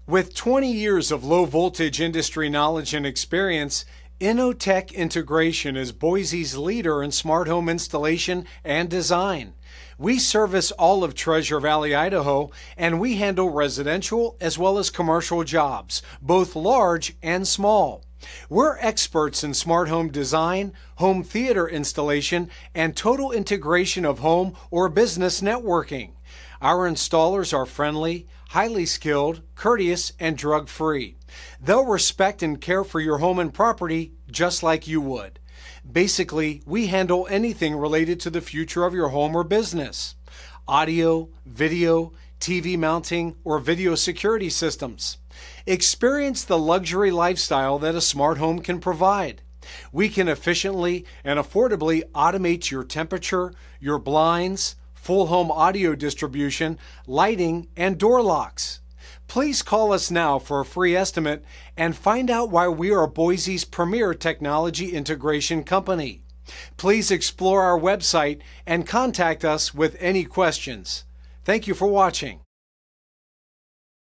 With 20 years of low voltage industry knowledge and experience, Innotech Integration is Boise's leader in smart home installation and design. We service all of Treasure Valley, Idaho, and we handle residential as well as commercial jobs, both large and small. We're experts in smart home design, home theater installation, and total integration of home or business networking. Our installers are friendly, highly skilled, courteous, and drug-free. They'll respect and care for your home and property just like you would. Basically, we handle anything related to the future of your home or business. Audio, video, TV mounting, or video security systems. Experience the luxury lifestyle that a smart home can provide. We can efficiently and affordably automate your temperature, your blinds, full home audio distribution, lighting, and door locks. Please call us now for a free estimate and find out why we are Boise's premier technology integration company. Please explore our website and contact us with any questions. Thank you for watching.